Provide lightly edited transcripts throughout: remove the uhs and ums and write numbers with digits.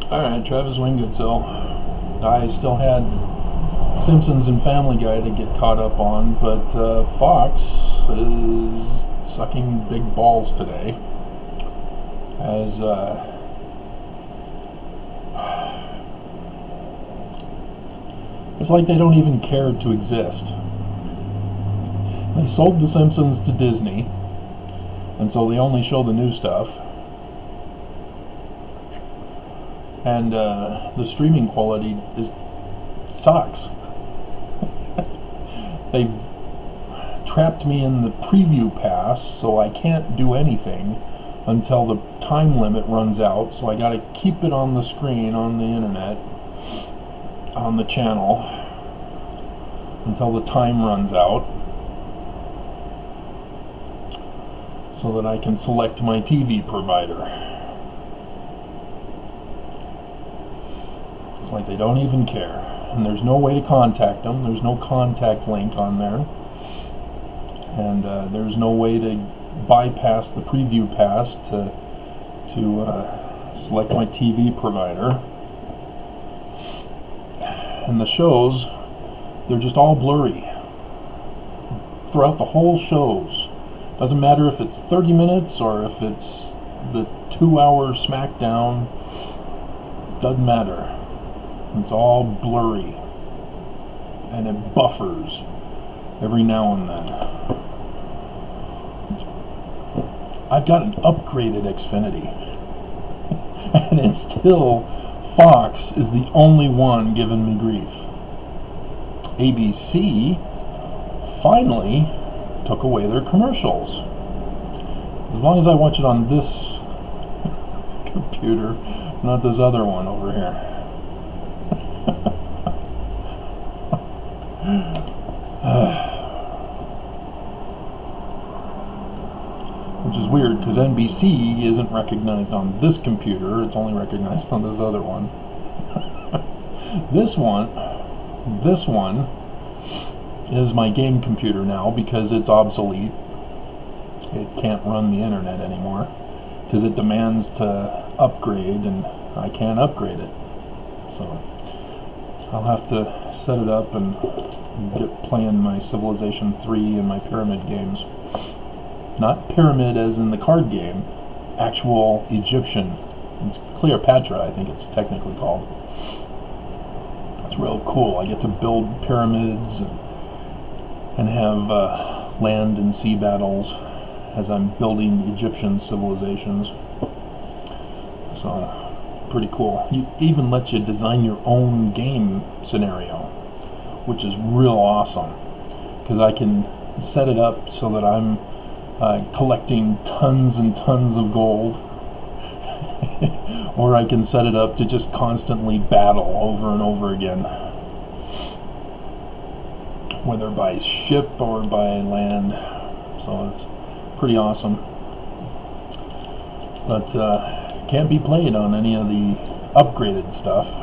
Alright, Travis Wingoodsell. I still had Simpsons and Family Guy to get caught up on, but Fox is sucking big balls today. As it's like they don't even care to exist. They sold The Simpsons to Disney, and so they only show the new stuff. And the streaming quality sucks. They've trapped me in the preview pass, so I can't do anything until the time limit runs out. So I got to keep it on the screen, on the internet, on the channel, until the time runs out, so that I can select my TV provider. It's like they don't even care. And there's no way to contact them. There's no contact link on there. And there's no way to bypass the preview pass to select my TV provider. And the shows, they're just all blurry throughout the whole shows. Doesn't matter if it's 30 minutes or if it's the 2-hour SmackDown. Doesn't matter. It's all blurry, and it buffers every now and then. I've got an upgraded Xfinity, and it's still, Fox is the only one giving me grief. ABC finally took away their commercials. As long as I watch it on this computer, not this other one over here. Which is weird, because NBC isn't recognized on this computer, it's only recognized on this other one. This one is my game computer now, because it's obsolete. It can't run the internet anymore, because it demands to upgrade, and I can't upgrade it. So I'll have to set it up and get playing my Civilization 3 and my Pyramid games. Not Pyramid as in the card game, actual Egyptian. It's Cleopatra, I think it's technically called. It's real cool. I get to build pyramids and have land and sea battles as I'm building Egyptian civilizations. So, pretty cool. It even lets you design your own game scenario, which is real awesome, because I can set it up so that I'm collecting tons and tons of gold, or I can set it up to just constantly battle over and over again, whether by ship or by land. So it's pretty awesome, but can't be played on any of the upgraded stuff,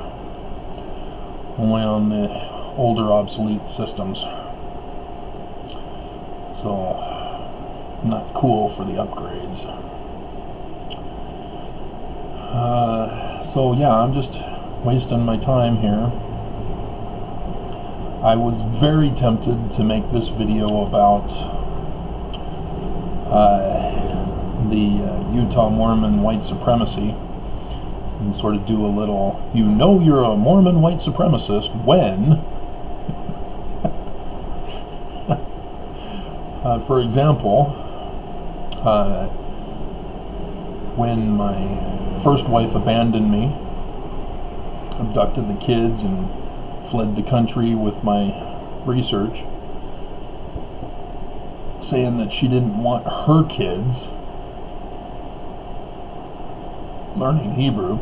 only on the older obsolete systems. So not cool for the upgrades. So yeah, I'm just wasting my time here. I was very tempted to make this video about the Utah Mormon white supremacy, and sort of do a little, you know you're a Mormon white supremacist when for example, when my first wife abandoned me, abducted the kids, and fled the country with my research, saying that she didn't want her kids learning Hebrew.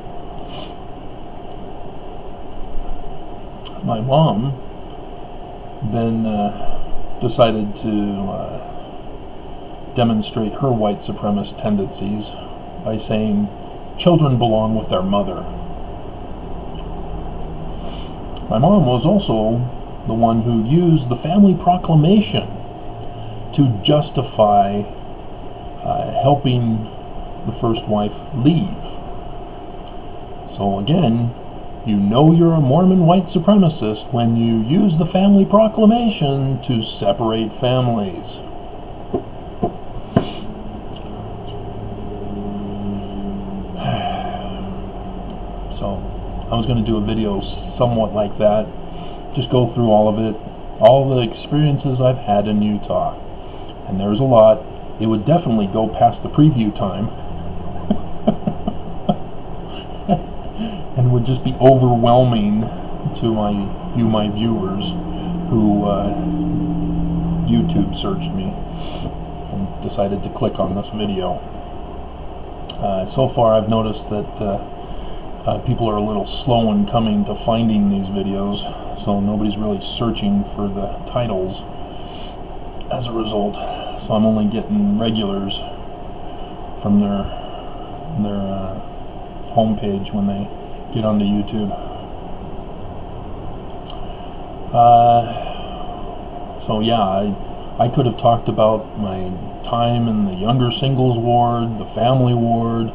My mom then decided to demonstrate her white supremacist tendencies by saying children belong with their mother. My mom was also the one who used the family proclamation to justify helping the first wife leave. So again, you know you're a Mormon white supremacist when you use the family proclamation to separate families. So I was going to do a video somewhat like that, just go through all of it, all the experiences I've had in Utah, and there's a lot. It would definitely go past the preview time and would just be overwhelming to my viewers who YouTube searched me and decided to click on this video. So far I've noticed that people are a little slow in coming to finding these videos, so nobody's really searching for the titles as a result. So I'm only getting regulars from their homepage when they get onto YouTube. So yeah, I could have talked about my time in the younger singles ward, the family ward,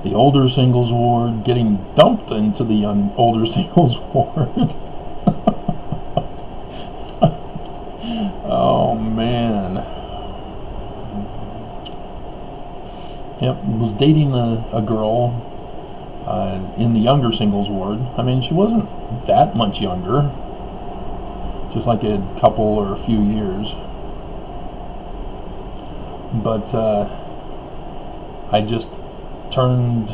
the older singles ward, getting dumped into the older singles ward. Oh man. Yep, was dating a girl in the younger singles ward. I mean, she wasn't that much younger, just like a couple or a few years. But I just turned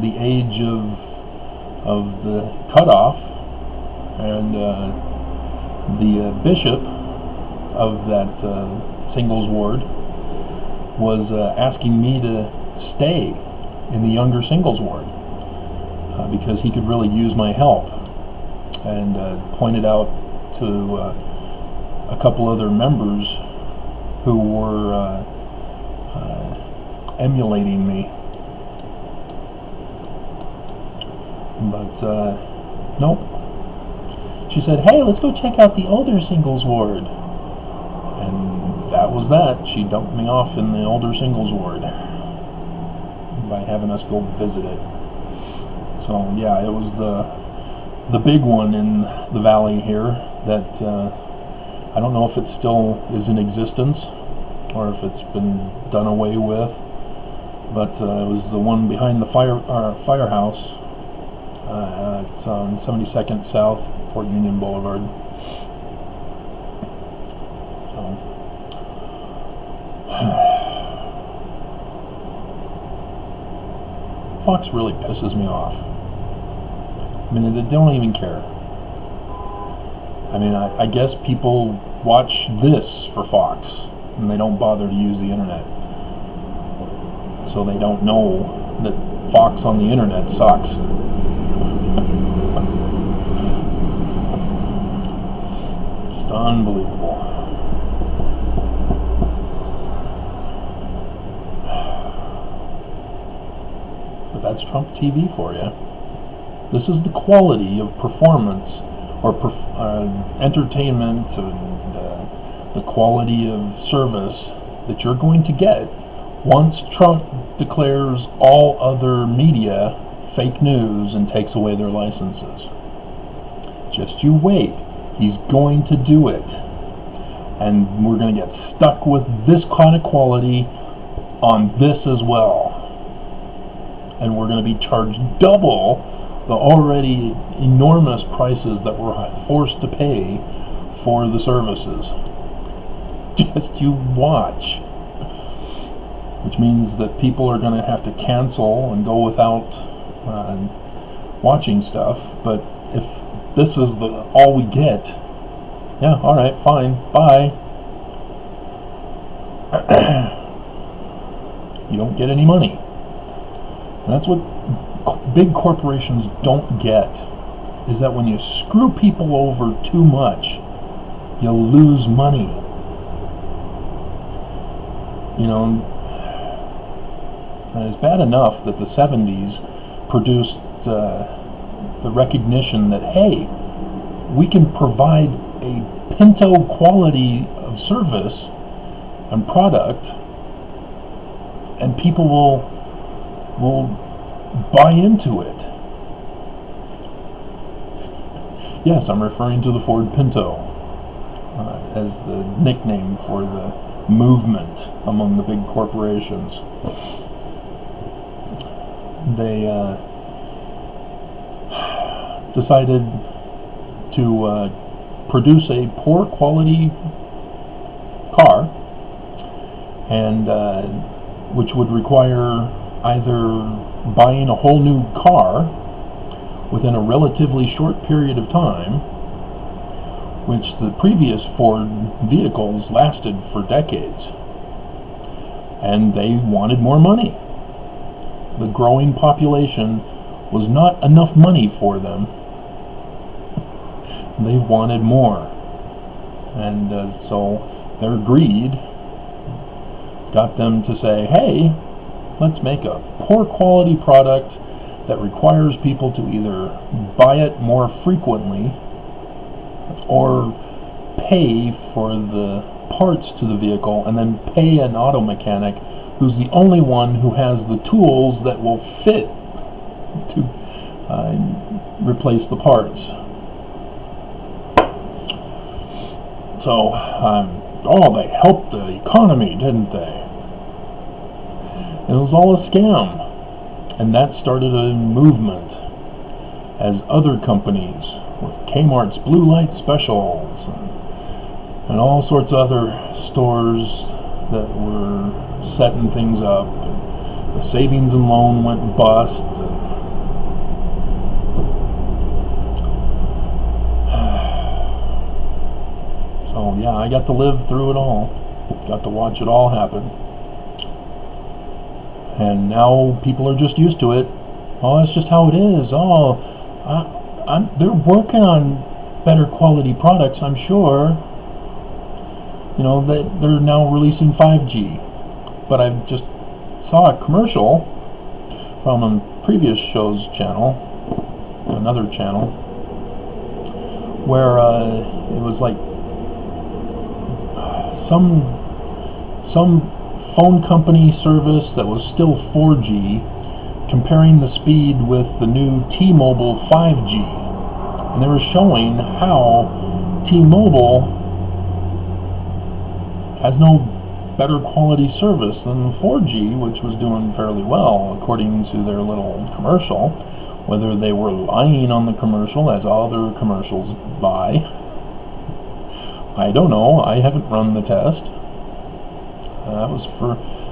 the age of the cutoff, and the bishop of that singles ward was asking me to stay in the younger singles ward because he could really use my help, and pointed out to a couple other members who were emulating me. But nope. She said, "Hey, let's go check out the older singles ward." And that was that. She dumped me off in the older singles ward by having us go visit it. So yeah, it was the big one in the valley here that I don't know if it still is in existence or if it's been done away with, but it was the one behind the firehouse on 72nd South, Fort Union Boulevard. So Fox really pisses me off. I mean, they don't even care. I mean, I guess people watch this for Fox, and they don't bother to use the internet. So they don't know that Fox on the internet sucks. Just unbelievable. But that's Trump TV for you. This is the quality of performance or entertainment and the quality of service that you're going to get once Trump declares all other media fake news and takes away their licenses. Just you wait. He's going to do it. And we're going to get stuck with this kind of quality on this as well. And we're going to be charged double the already enormous prices that we're forced to pay for the services. Just you watch. Which means that people are going to have to cancel and go without watching stuff. But if this is all we get, yeah, all right, fine, bye. You don't get any money. And that's what big corporations don't get, is that when you screw people over too much, you lose money. You know, and it's bad enough that the 70s produced the recognition that, hey, we can provide a Pinto quality of service and product, and people will buy into it. Yes, I'm referring to the Ford Pinto as the nickname for the movement among the big corporations. They decided to produce a poor quality car, and which would require either buying a whole new car within a relatively short period of time, which the previous Ford vehicles lasted for decades, and they wanted more money. The growing population was not enough money for them. They wanted more, and so their greed got them to say, hey, let's make a poor quality product that requires people to either buy it more frequently or pay for the parts to the vehicle and then pay an auto mechanic who's the only one who has the tools that will fit to replace the parts. So, they helped the economy, didn't they? It was all a scam. And that started a movement as other companies with Kmart's Blue Light Specials and all sorts of other stores that were setting things up. And the savings and loan went bust. So yeah, I got to live through it all. Got to watch it all happen. And now people are just used to it. Oh, that's just how it is. Oh, they're working on better quality products, I'm sure. You know, they're now releasing 5G. But I just saw a commercial from a previous show's channel, another channel, where it was like some phone company service that was still 4G, comparing the speed with the new T-Mobile 5G. And they were showing how T-Mobile has no better quality service than 4G, which was doing fairly well, according to their little commercial. Whether they were lying on the commercial, as other commercials lie, I don't know. I haven't run the test.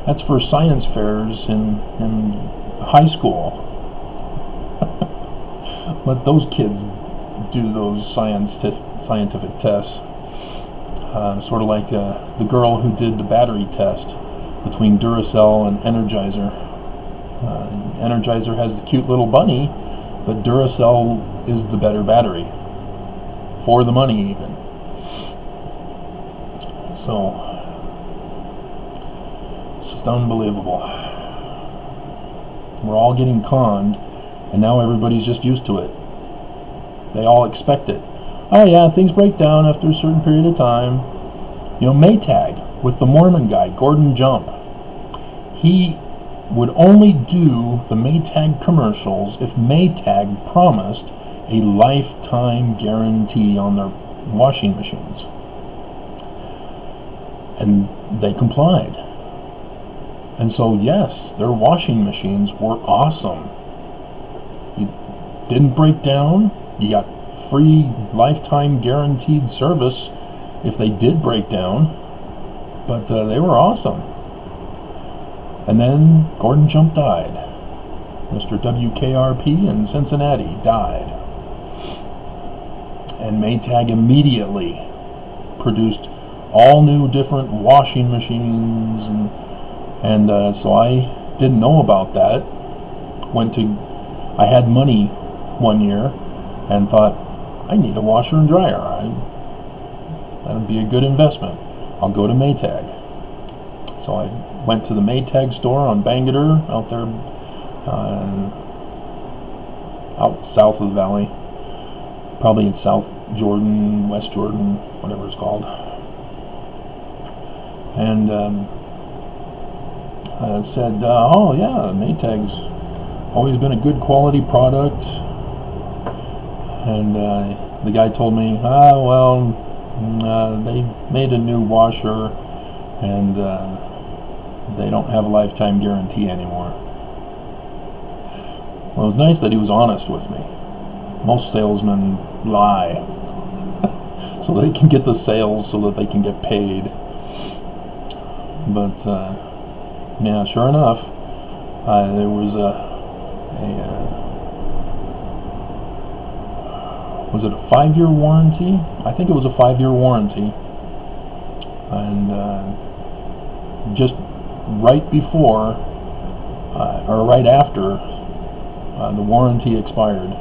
That's for science fairs in high school. Let those kids do those scientific tests. Sort of like the girl who did the battery test between Duracell and Energizer. Energizer has the cute little bunny, but Duracell is the better battery. For the money, even. So, it's just unbelievable. We're all getting conned, and now everybody's just used to it. They all expect it. Oh yeah, things break down after a certain period of time. You know, Maytag, with the Mormon guy, Gordon Jump, he would only do the Maytag commercials if Maytag promised a lifetime guarantee on their washing machines. And they complied. And so, yes, their washing machines were awesome. You didn't break down. You got free lifetime guaranteed service if they did break down. But they were awesome. And then Gordon Jump died. Mr. WKRP in Cincinnati died. And Maytag immediately produced all new different washing machines, and so I didn't know about that. I had money one year and thought, I need a washer and dryer. That would be a good investment. I'll go to Maytag. So I went to the Maytag store on Bangerter, out there, out south of the valley, probably in South Jordan, West Jordan, whatever it's called. And said, oh yeah, Maytag's always been a good quality product, and the guy told me, they made a new washer, and they don't have a lifetime guarantee anymore. Well, it was nice that he was honest with me. Most salesmen lie so they can get the sales so that they can get paid. But yeah, sure enough, there was was it a 5-year warranty? I think it was a 5-year warranty. And just right before, or right after, the warranty expired,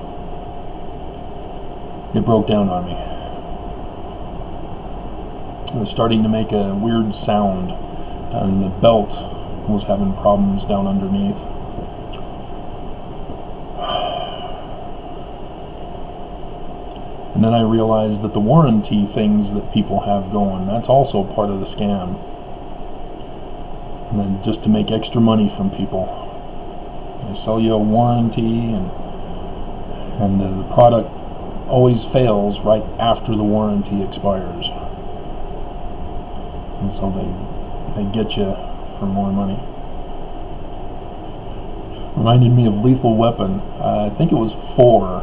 it broke down on me. It was starting to make a weird sound, and the belt was having problems down underneath. And then I realized that the warranty things that people have going, that's also part of the scam. And then just to make extra money from people. They sell you a warranty, and the product always fails right after the warranty expires. And so they get you for more money. Reminded me of Lethal Weapon. I think it was 4.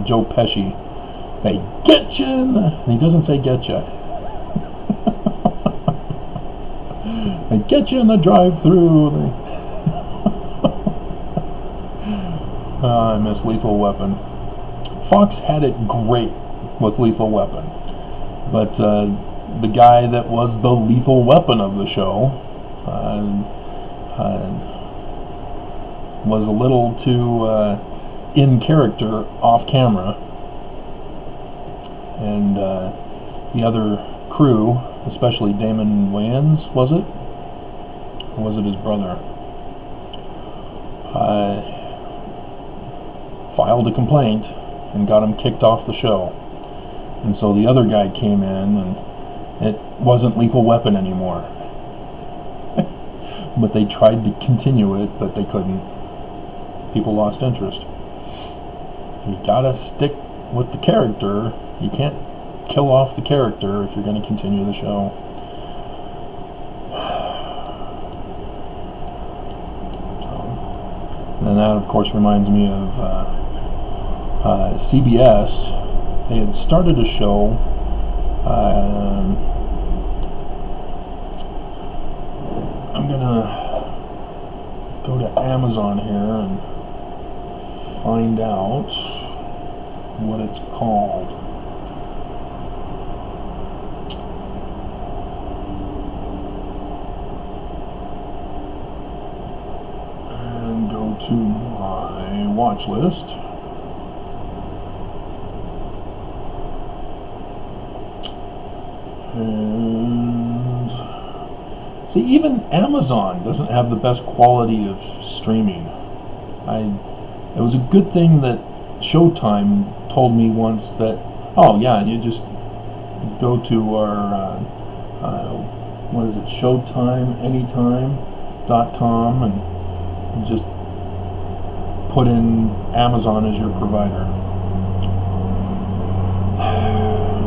Joe Pesci. They get you in the... And he doesn't say get you. They get you in the drive-thru. I miss Lethal Weapon. Fox had it great with Lethal Weapon. But the guy that was the lethal weapon of the show was a little too in character off camera. And the other crew, especially Damon Wayans, was it? Or was it his brother? Filed a complaint and got him kicked off the show. And so the other guy came in, and it wasn't Lethal Weapon anymore. But they tried to continue it, but they couldn't. People lost interest. You gotta stick with the character. You can't kill off the character if you're going to continue the show. So, and that, of course, reminds me of CBS. They had started a show. I'm going to go to Amazon here and find out what it's called. To my watch list. And see, even Amazon doesn't have the best quality of streaming. It was a good thing that Showtime told me once that, oh yeah, you just go to our what is it, ShowtimeAnytime.com, and just put in Amazon as your provider.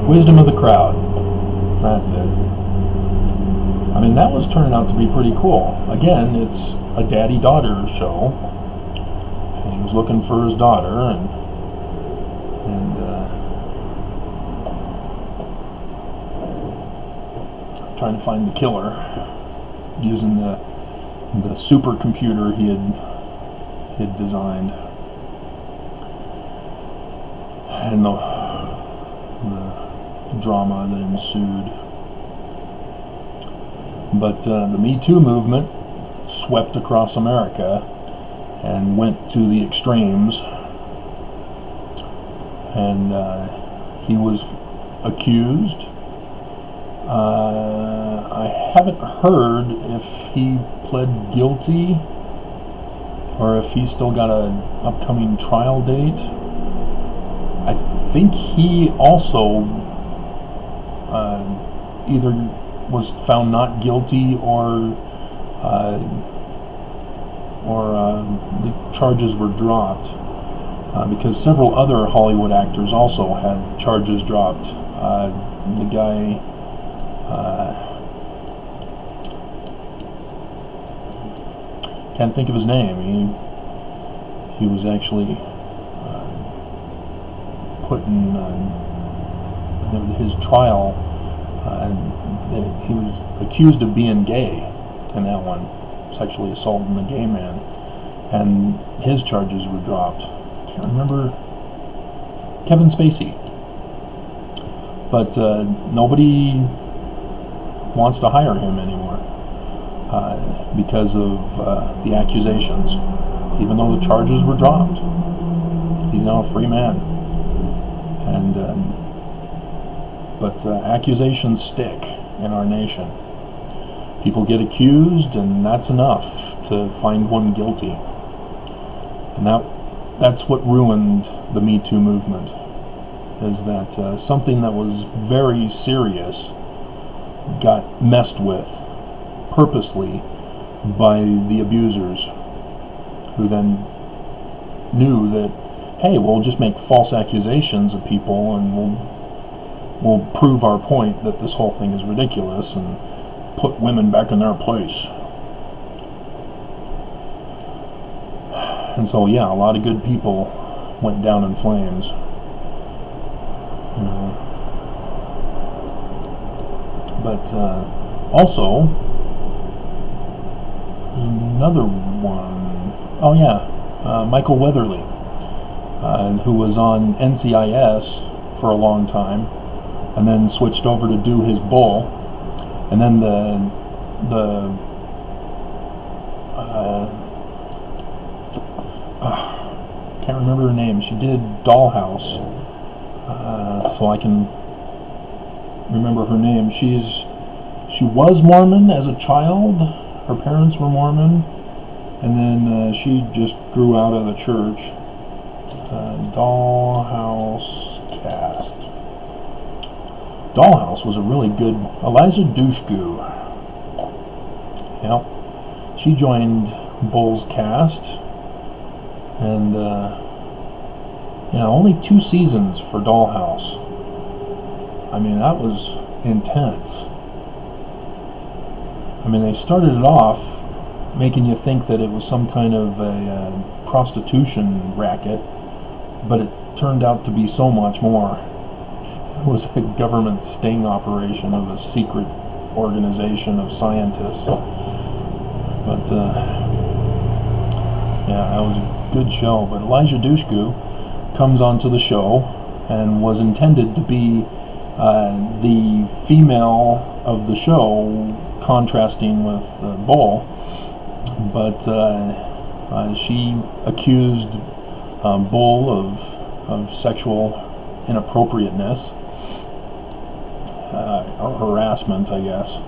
Wisdom of the crowd. That's it. I mean, that was turning out to be pretty cool. Again, it's a daddy-daughter show. And he was looking for his daughter, and trying to find the killer using the supercomputer he had designed, and the drama that ensued. But the Me Too movement swept across America and went to the extremes, and he was accused. I haven't heard if he pled guilty or if he's still got an upcoming trial date. I think he also either was found not guilty or the charges were dropped. because several other Hollywood actors also had charges dropped. The guy, can't think of his name. He was actually put in his trial. He was accused of being gay in that one, sexually assaulting a gay man, and his charges were dropped. Can't remember. Kevin Spacey. But nobody wants to hire him anymore because of the accusations. Even though the charges were dropped, he's now a free man. And but accusations stick in our nation. People get accused, and that's enough to find one guilty. And that's what ruined the Me Too movement, is that something that was very serious got messed with purposely by the abusers, who then knew that, hey, we'll just make false accusations of people and we'll prove our point that this whole thing is ridiculous and put women back in their place. And so, yeah, a lot of good people went down in flames. But also, another one. Oh yeah, Michael Weatherly, who was on NCIS for a long time, and then switched over to do his Bull, and then can't remember her name. She did Dollhouse, so I can remember her name. She was Mormon as a child. Her parents were Mormon, and then she just grew out of the church. Dollhouse cast. Dollhouse was a really good. Eliza Dushku. Yep, she joined Bull's cast, and only 2 seasons for Dollhouse. I mean, that was intense. I mean, they started it off making you think that it was some kind of a prostitution racket, but it turned out to be so much more. It was a government sting operation of a secret organization of scientists. But that was a good show. But Elijah Dushku comes onto the show and was intended to be the female of the show, contrasting with Bull, but she accused Bull of sexual inappropriateness, or harassment, I guess.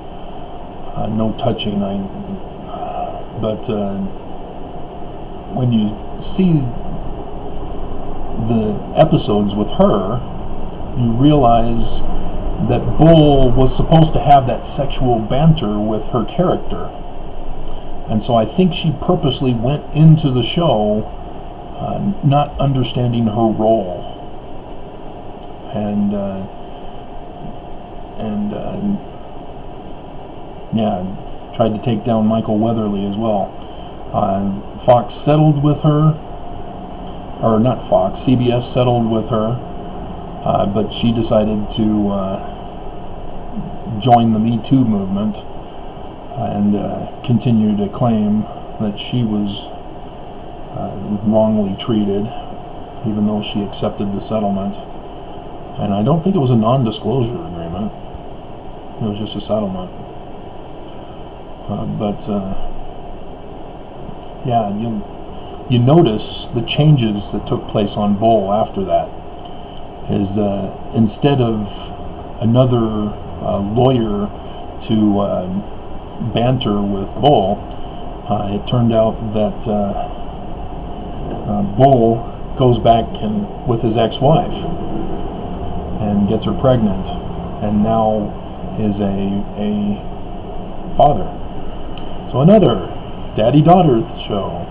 No touching. But when you see the episodes with her, you realize that Bull was supposed to have that sexual banter with her character. And so I think she purposely went into the show not understanding her role. And tried to take down Michael Weatherly as well. Fox settled with her, or not Fox, CBS settled with her, but she decided to join the Me Too movement and continue to claim that she was wrongly treated, even though she accepted the settlement. And I don't think it was a non-disclosure agreement. It was just a settlement. You notice the changes that took place on Bull after that. Is instead of another lawyer to banter with Bull, it turned out that Bull goes back with his ex-wife and gets her pregnant, and now is a father. So another daddy-daughter show.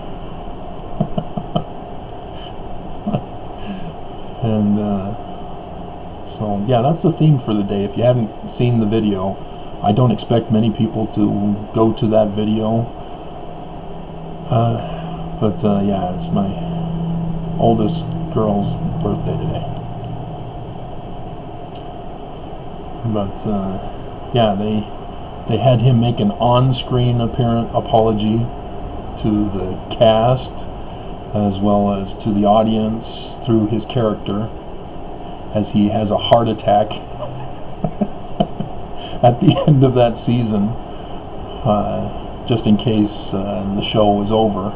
And so yeah, that's the theme for the day. If you haven't seen the video, I don't expect many people to go to that video, but yeah, it's my oldest girl's birthday today. But yeah, they had him make an on-screen apology to the cast as well as to the audience through his character, as he has a heart attack at the end of that season, just in case the show is over.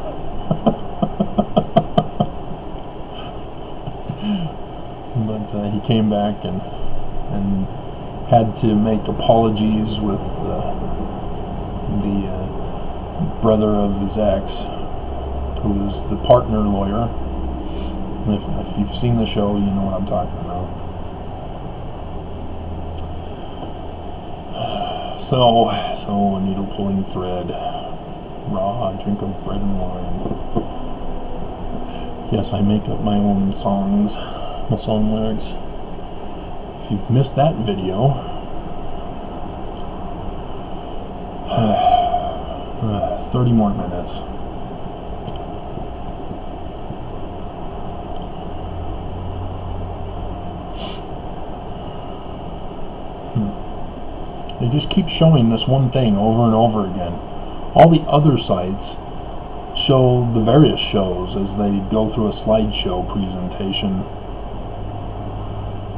But he came back and had to make apologies with the brother of his ex, who is the partner lawyer. If you've seen the show, you know what I'm talking about. So a needle pulling thread, raw drink of bread and wine. Yes, I make up my own songs, my song lyrics. If you've missed that video, 30 more minutes. They just keep showing this one thing over and over again. All the other sites show the various shows as they go through a slideshow presentation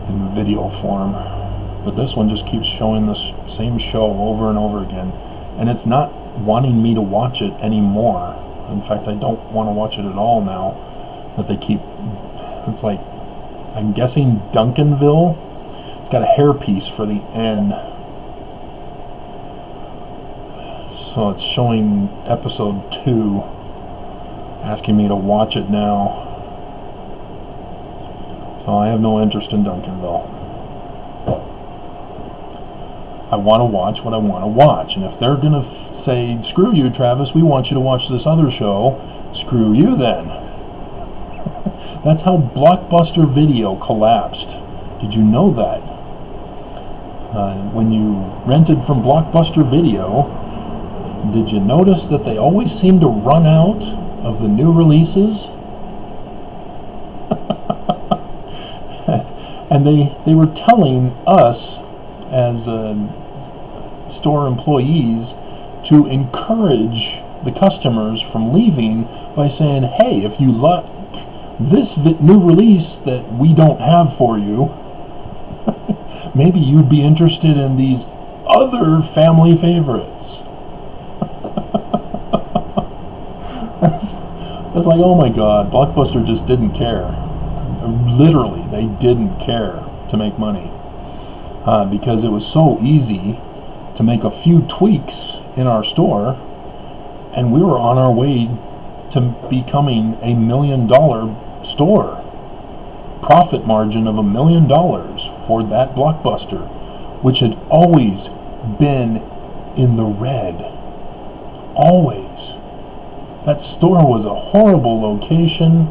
in video form. But this one just keeps showing this same show over and over again. And it's not wanting me to watch it anymore. In fact, I don't want to watch it at all now that they keep... It's like, I'm guessing Duncanville. It's got a hairpiece for the N. So it's showing episode 2, asking me to watch it now. So I have no interest in Duncanville. I want to watch what I want to watch. And if they're going to say, screw you, Travis, we want you to watch this other show, screw you then. That's how Blockbuster Video collapsed. Did you know that? When you rented from Blockbuster Video, did you notice that they always seem to run out of the new releases? And they were telling us as store employees to encourage the customers from leaving by saying, hey, if you like this new release that we don't have for you, maybe you'd be interested in these other family favorites. It's like, oh my God, Blockbuster just didn't care. Literally, they didn't care to make money. Because it was so easy to make a few tweaks in our store, and we were on our way to becoming $1 million store. Profit margin of $1 million for that Blockbuster, which had always been in the red. Always. That store was a horrible location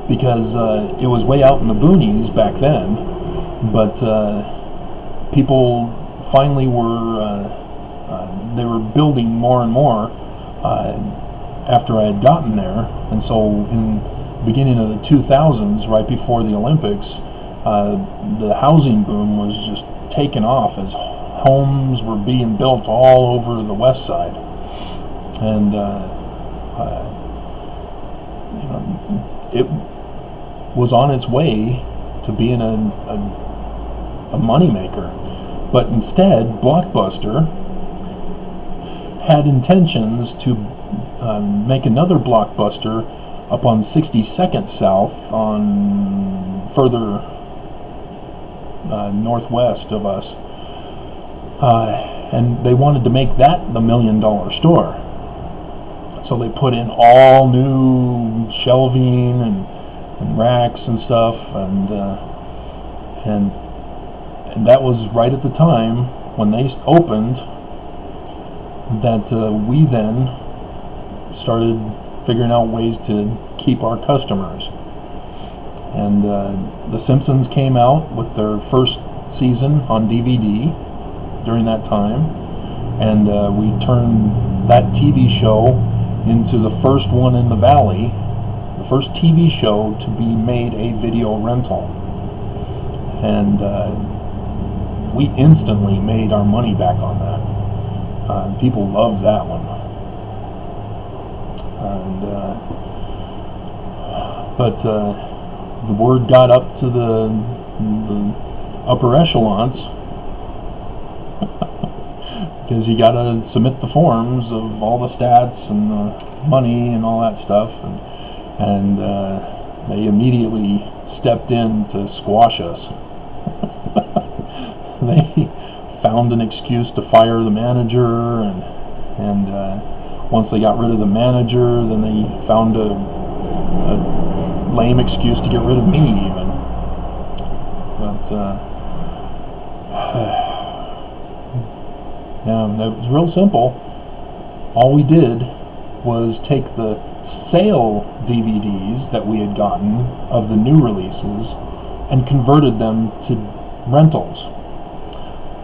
because it was way out in the boonies back then, but people finally they were building more and more after I had gotten there, and so in the beginning of the 2000s, right before the Olympics, the housing boom was just taking off as homes were being built all over the west side, and it was on its way to being a moneymaker. But instead, Blockbuster had intentions to make another Blockbuster up on 62nd South, on further northwest of us, and they wanted to make that the $1 million store. So they put in all new shelving and racks and stuff, and that was right at the time when they opened that we then started figuring out ways to keep our customers. And The Simpsons came out with their first season on DVD during that time, and we turned that TV show into the first one in the Valley, the first TV show to be made a video rental. And we instantly made our money back on that. People loved that one. But the word got up to the upper echelons, because you got to submit the forms of all the stats and the money and all that stuff, and they immediately stepped in to squash us. They found an excuse to fire the manager, and once they got rid of the manager, then they found a lame excuse to get rid of me even. But yeah, it was real simple. All we did was take the sale DVDs that we had gotten of the new releases and converted them to rentals.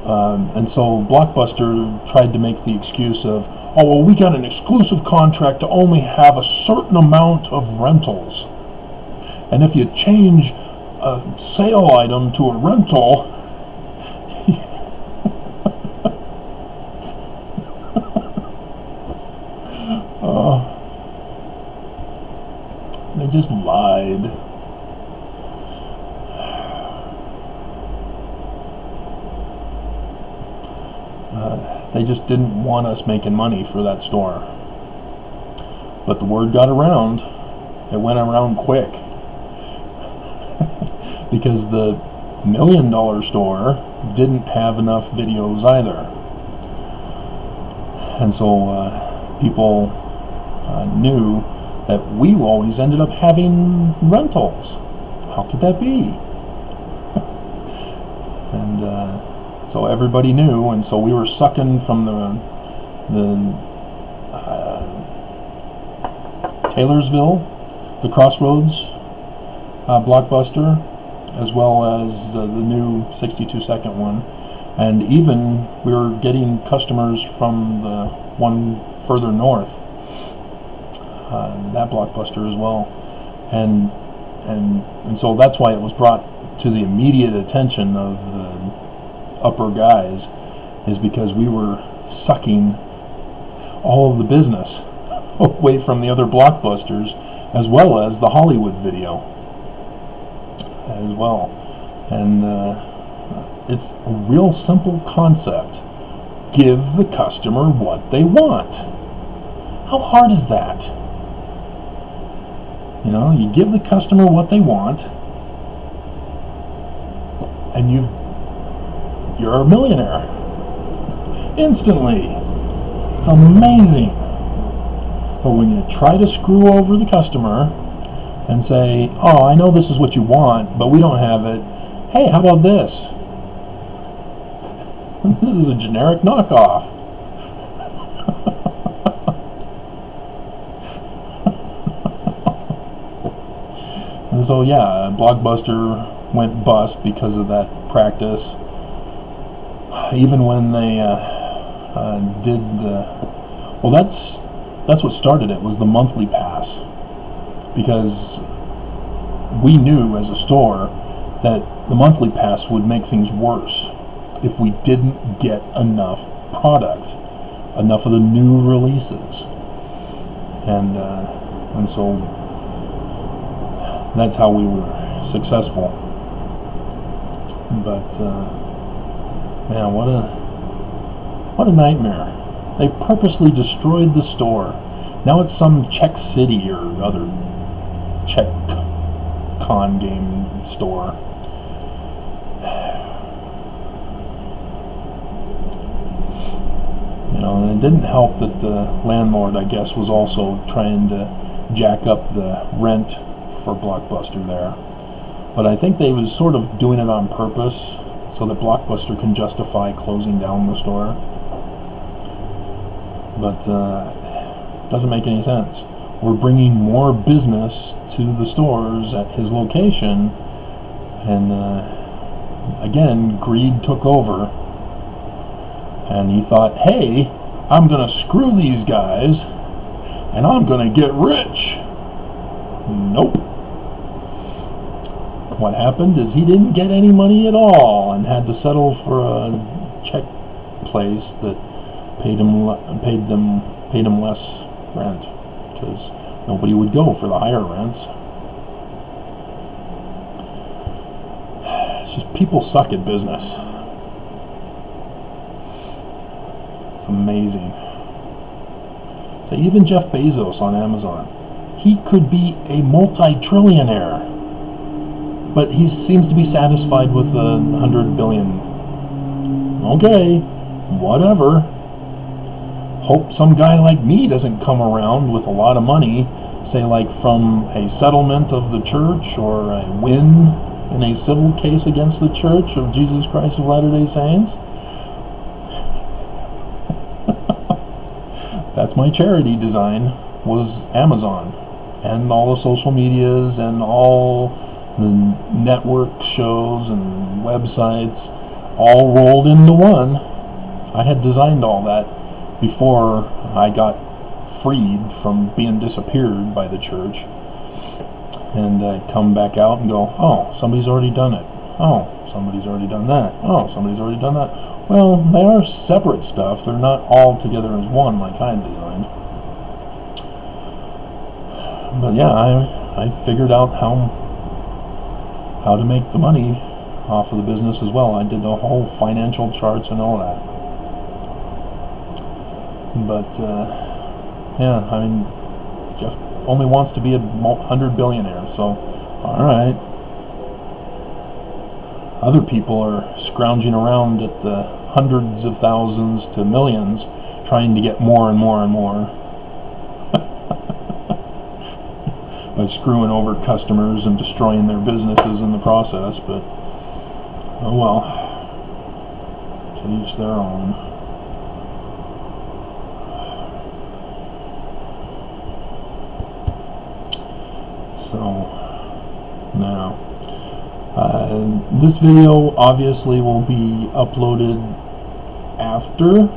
And so Blockbuster tried to make the excuse of, oh, well, we got an exclusive contract to only have a certain amount of rentals. And if you change a sale item to a rental, they just lied. They just didn't want us making money for that store. But the word got around. It went around quick. Because the $1 million store didn't have enough videos either. And so people knew that we always ended up having rentals. How could that be? And so everybody knew, and so we were sucking from the Taylorsville, the Crossroads Blockbuster, as well as the new 62-second one, and even we were getting customers from the one further north, that Blockbuster as well, and so that's why it was brought to the immediate attention of the upper guys, is because we were sucking all of the business away from the other Blockbusters, as well as the Hollywood Video as well. And it's a real simple concept. Give the customer what they want. How hard is that? You know, you give the customer what they want, and you're a millionaire instantly. It's amazing. But when you try to screw over the customer and say, oh, I know this is what you want, but we don't have it. Hey, how about this? This is a generic knockoff. And so yeah, Blockbuster went bust because of that practice. Even when they did the, well, that's what started it, was the monthly pass, because we knew as a store that the monthly pass would make things worse if we didn't get enough product, enough of the new releases, and so that's how we were successful. But man, what a nightmare. They purposely destroyed the store. Now it's some Czech City or other Czech con game store. You know, and it didn't help that the landlord, I guess, was also trying to jack up the rent for Blockbuster there. But I think they was sort of doing it on purpose so that Blockbuster can justify closing down the store. But it doesn't make any sense. were bringing more business to the stores at his location, and again, greed took over, and he thought, hey, I'm gonna screw these guys and I'm gonna get rich. Nope. What happened is he didn't get any money at all and had to settle for a check place that paid him less rent, because nobody would go for the higher rents. It's just people suck at business. It's amazing. So even Jeff Bezos on Amazon, he could be a multi-trillionaire, but he seems to be satisfied with 100 billion. Okay, whatever. Hope some guy like me doesn't come around with a lot of money, say like from a settlement of the church or a win in a civil case against the Church of Jesus Christ of Latter-day Saints. That's my charity design, was Amazon, and all the social medias and all the network shows and websites all rolled into one. I had designed all that before I got freed from being disappeared by the church, and I'd come back out and go, oh, somebody's already done it. Oh, somebody's already done that. Oh, somebody's already done that. Well, they are separate stuff. They're not all together as one like I had designed. But yeah, I figured out how to make the money off of the business as well. I did the whole financial charts and all that. But yeah, I mean, Jeff only wants to be a 100 billionaire, so alright. Other people are scrounging around at the hundreds of thousands to millions, trying to get more and more and more by screwing over customers and destroying their businesses in the process. But oh well, to each their own. So now this video obviously will be uploaded after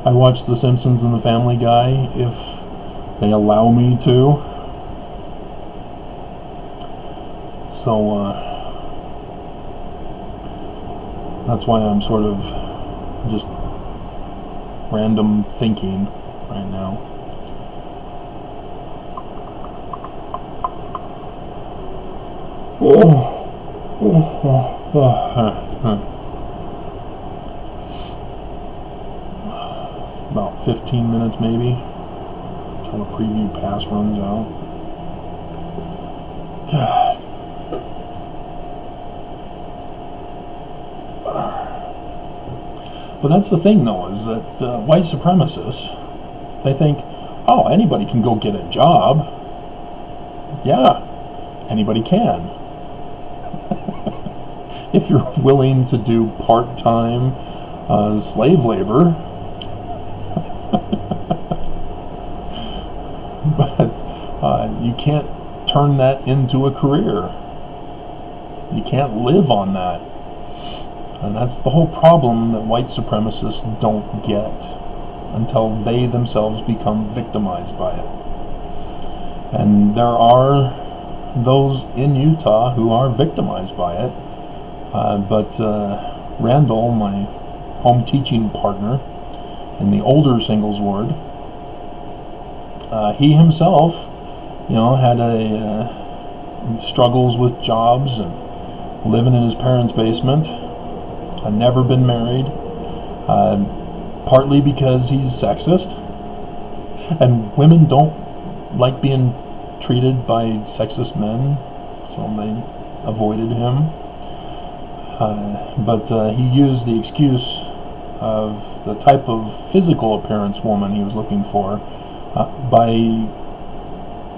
I watch The Simpsons and The Family Guy, if they allow me to. So that's why I'm sort of just random thinking right now. About 15 minutes maybe until the preview pass runs out. God. But that's the thing though, is that white supremacists, they think, oh, anybody can go get a job. Yeah, anybody can. If you're willing to do part-time slave labor. But you can't turn that into a career. You can't live on that. And that's the whole problem that white supremacists don't get until they themselves become victimized by it. And there are those in Utah who are victimized by it. But Randall, my home teaching partner in the older singles ward, he himself, had struggles with jobs and living in his parents' basement. Had never been married, partly because he's sexist, and women don't like being treated by sexist men, so they avoided him. But he used the excuse of the type of physical appearance woman he was looking for by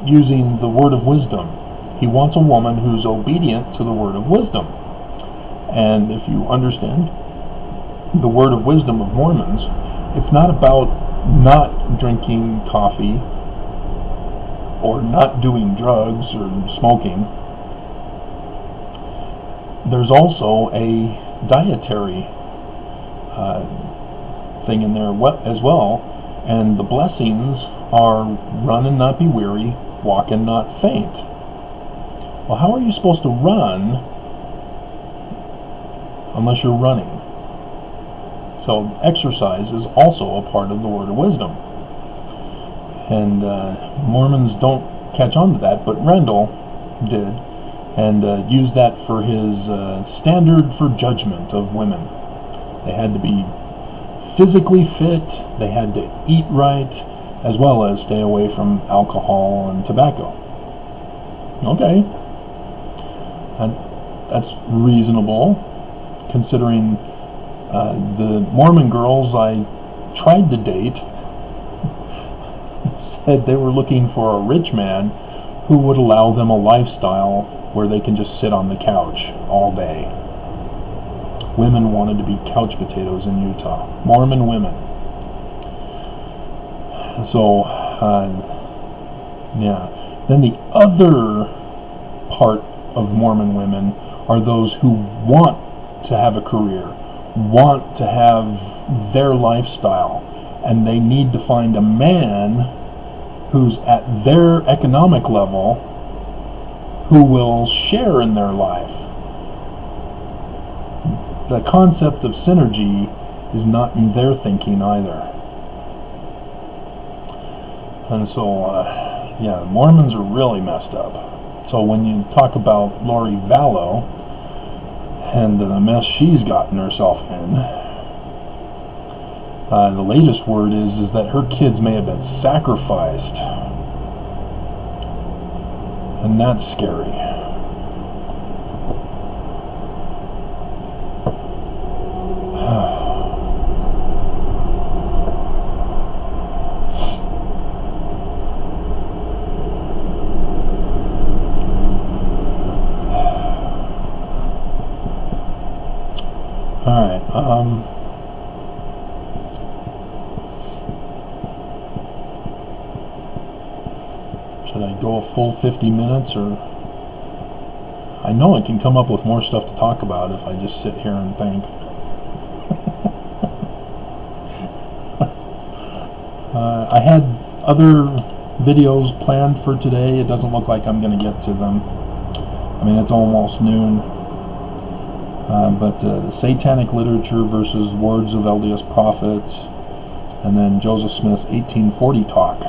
using the word of wisdom. He wants a woman who's obedient to the word of wisdom. And if you understand the word of wisdom of Mormons, it's not about not drinking coffee or not doing drugs or smoking, there's also a dietary thing in there as well, and the blessings are run and not be weary, walk and not faint. Well, how are you supposed to run unless you're running? So exercise is also a part of the word of wisdom. And Mormons don't catch on to that, but Randall did, and used that for his standard for judgment of women. They had to be physically fit, they had to eat right, as well as stay away from alcohol and tobacco. Okay, that's reasonable, considering the Mormon girls I tried to date said they were looking for a rich man who would allow them a lifestyle where they can just sit on the couch all day. Women wanted to be couch potatoes in Utah. Mormon women. So, yeah. Then the other part of Mormon women are those who want to have a career, want to have their lifestyle, and they need to find a man who's at their economic level who will share in their life. The concept of synergy is not in their thinking either. And so, yeah, Mormons are really messed up. So when you talk about Lori Vallow and the mess she's gotten herself in, the latest word is that her kids may have been sacrificed. And that's scary. Alright, should I go a full 50 minutes, or I know I can come up with more stuff to talk about if I just sit here and think. I had other videos planned for today. It doesn't look like I'm going to get to them. I mean, it's almost noon. But the Satanic Literature versus Words of LDS Prophets, and then Joseph Smith's 1840 talk.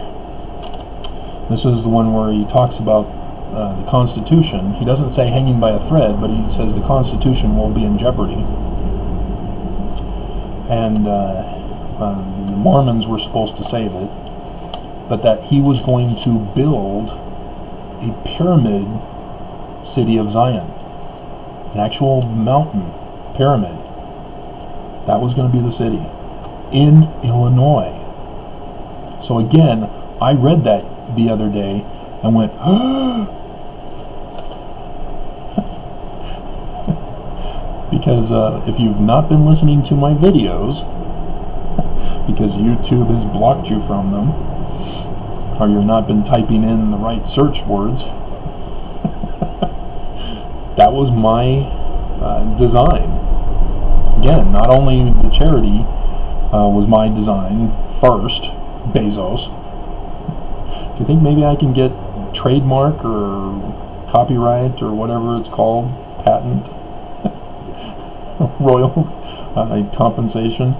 This is the one where he talks about the Constitution. He doesn't say hanging by a thread, but he says the Constitution will be in jeopardy. And the Mormons were supposed to save it, but that he was going to build a pyramid city of Zion. An actual mountain pyramid. That was going to be the city in Illinois. So again, I read that the other day and went, because if you've not been listening to my videos, because YouTube has blocked you from them, or you've not been typing in the right search words, that was my design. Again, not only the charity was my design first, Bezos. Do you think maybe I can get trademark or copyright or whatever it's called, patent, royal compensation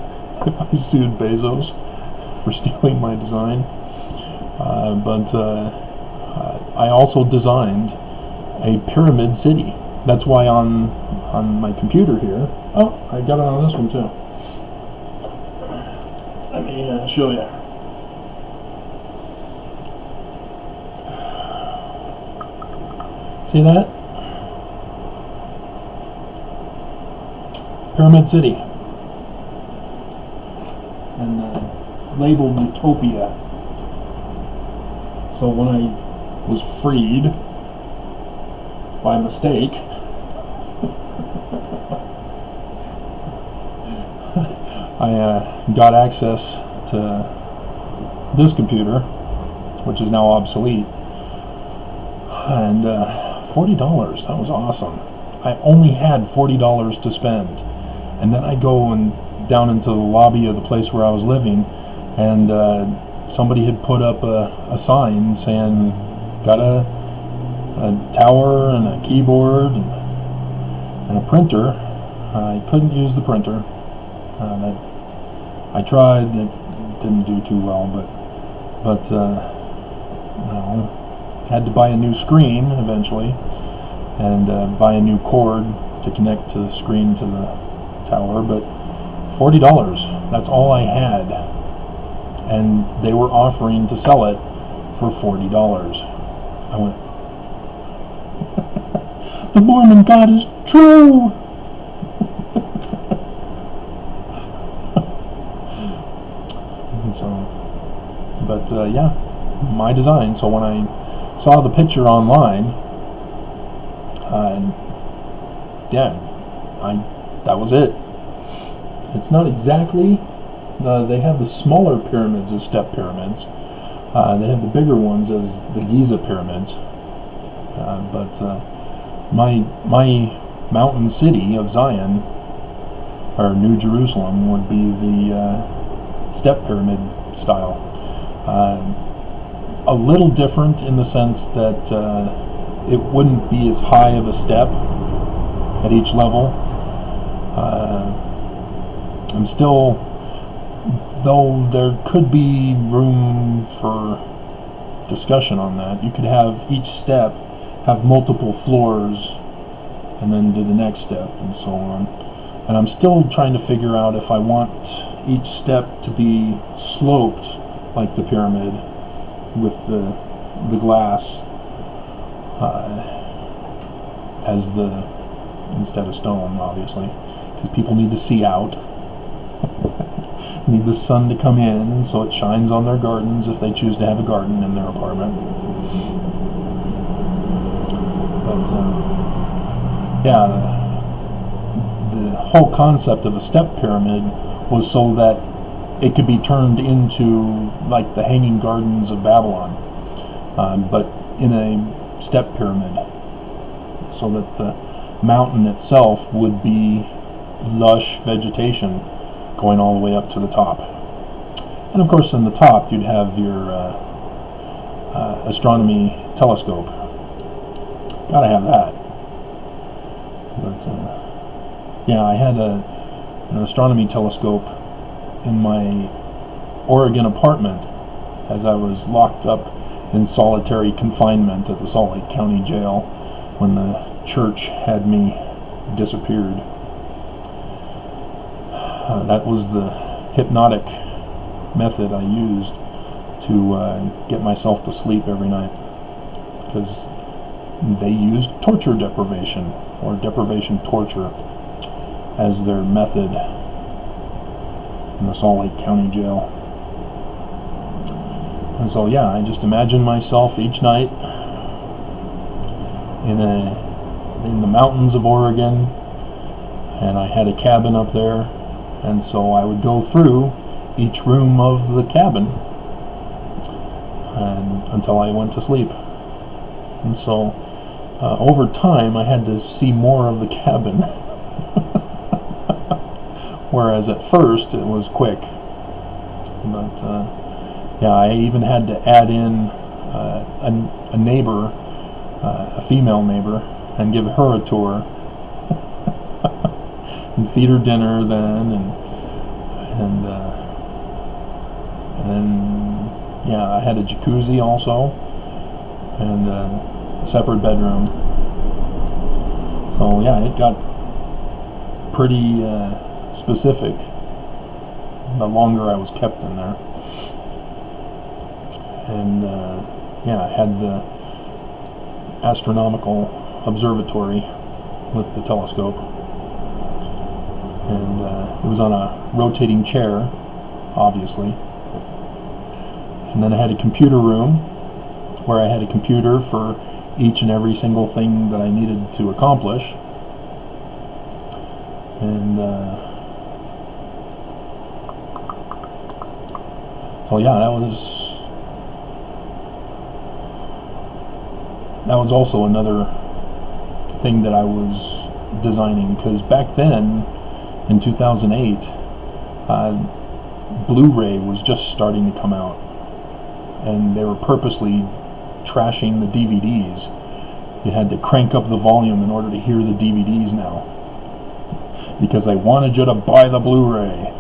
if I sued Bezos for stealing my design? But I also designed a pyramid city. That's why on my computer here, oh, I got it on this one too. Let me show you. See that? Pyramid City. And it's labeled Utopia. So when I was freed by mistake, I got access to this computer, which is now obsolete, and $40. That was awesome. I only had $40 to spend, and then I go and down into the lobby of the place where I was living, and somebody had put up a sign saying, got a tower and a keyboard and a printer. I couldn't use the printer. I tried. It didn't do too well, but well, had to buy a new screen eventually, and buy a new cord to connect to the screen to the tower. But $40, that's all I had, and they were offering to sell it for $40. I went, the Mormon God is true! So, but yeah, my design. So when I saw the picture online, yeah, that was it. It's not exactly. They have the smaller pyramids as step pyramids. They have the bigger ones as the Giza pyramids. But my mountain city of Zion, or New Jerusalem, would be the step pyramid style. A little different in the sense that it wouldn't be as high of a step at each level. I'm still, though there could be room for discussion on that. You could have each step have multiple floors and then do the next step and so on. And I'm still trying to figure out if I want each step to be sloped like the pyramid with the glass as the, instead of stone, obviously, because people need to see out. Need the sun to come in so it shines on their gardens if they choose to have a garden in their apartment. But yeah, the whole concept of a step pyramid was so that it could be turned into like the Hanging Gardens of Babylon, but in a step pyramid, so that the mountain itself would be lush vegetation going all the way up to the top. And of course in the top you'd have your astronomy telescope. Gotta have that. But yeah, I had an astronomy telescope in my Oregon apartment as I was locked up in solitary confinement at the Salt Lake County Jail when the church had me disappeared. That was the hypnotic method I used to get myself to sleep every night, because they used torture deprivation, or deprivation torture, as their method in the Salt Lake County Jail. And so yeah, I just imagine myself each night in the mountains of Oregon, and I had a cabin up there, and so I would go through each room of the cabin and until I went to sleep. And so over time I had to see more of the cabin. Whereas at first it was quick. But yeah, I even had to add in a neighbor, a female neighbor, and give her a tour. And feed her dinner then, and then yeah, I had a jacuzzi also, and a separate bedroom. So yeah, it got pretty specific the longer I was kept in there. And yeah, I had the astronomical observatory with the telescope, and it was on a rotating chair, obviously. And then I had a computer room where I had a computer for each and every single thing that I needed to accomplish. And so yeah, that was that was also another thing that I was designing, because back then, in 2008, Blu-ray was just starting to come out, and they were purposely trashing the DVDs. You had to crank up the volume in order to hear the DVDs now, because they wanted you to buy the Blu-ray.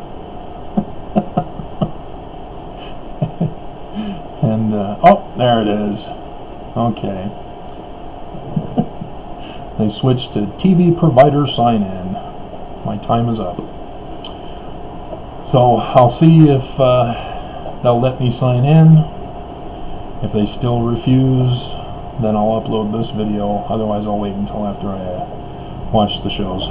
And oh, there it is. Okay. They switched to TV provider sign-in. My time is up. So I'll see if they'll let me sign in. If they still refuse, then I'll upload this video. Otherwise, I'll wait until after I watch the shows.